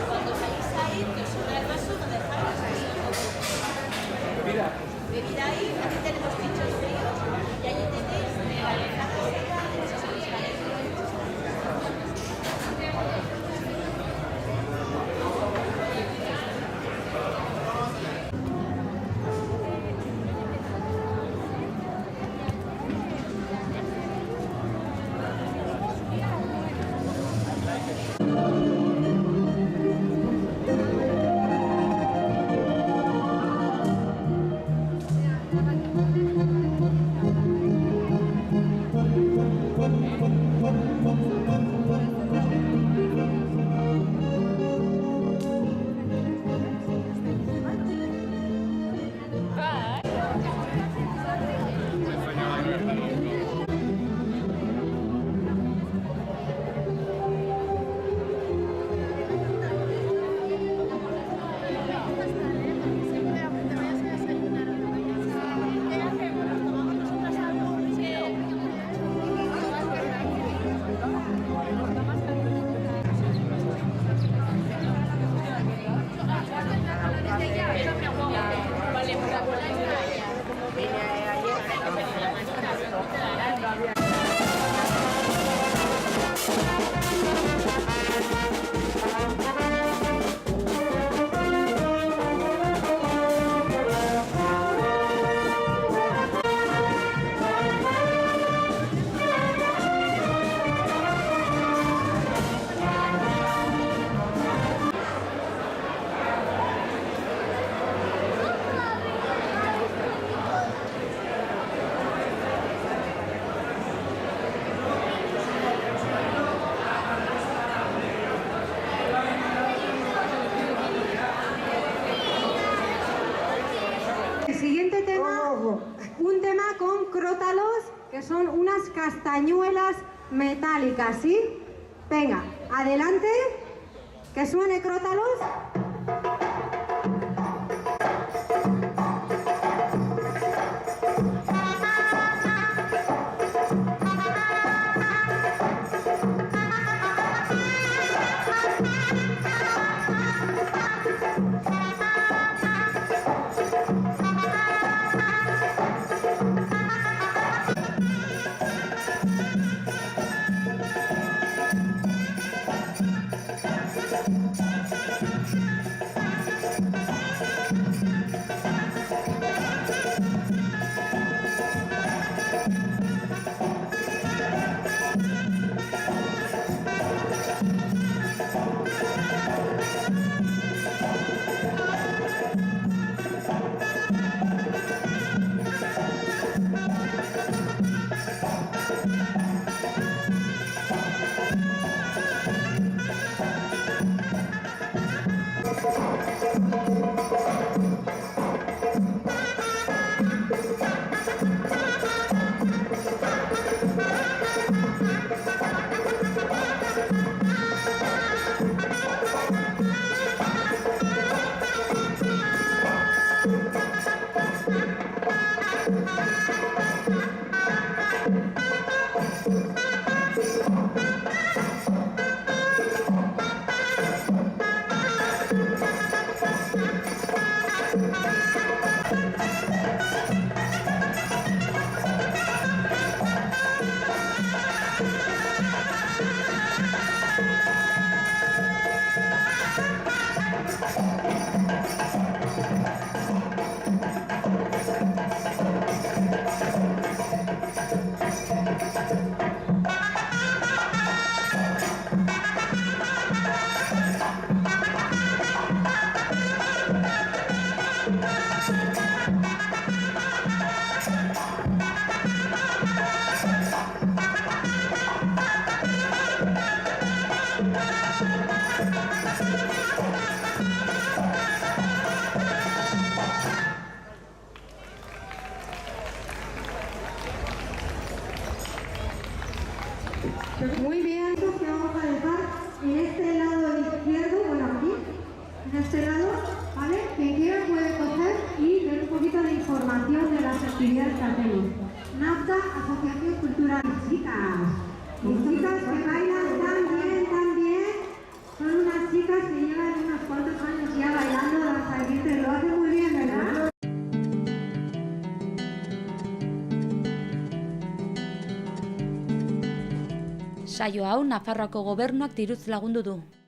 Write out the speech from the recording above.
Cuando salís ahí, que os sobra el vaso, no dejáis bebida ahí, aquí tenemos pinchos fríos y allí tenéis la lechaza seca de muchas Un tema con crótalos, que son unas castañuelas metálicas, ¿sí? Venga, adelante, que suene crótalos. Muy bien, que vamos a dejar en este lado izquierdo, bueno aquí, en este lado, ¿vale? Quien quiera puede coger y ver un poquito de información de las actividades que hacemos. NAFTA, Asociación Cultural. Chicas, y chicas que bailan tan bien, son unas chicas que llevan unos cuantos años ya bailando danza de vientre, lo hacen muy bien, ¿verdad? Saio hau Nafarroako Gobernuak diruz lagundu du.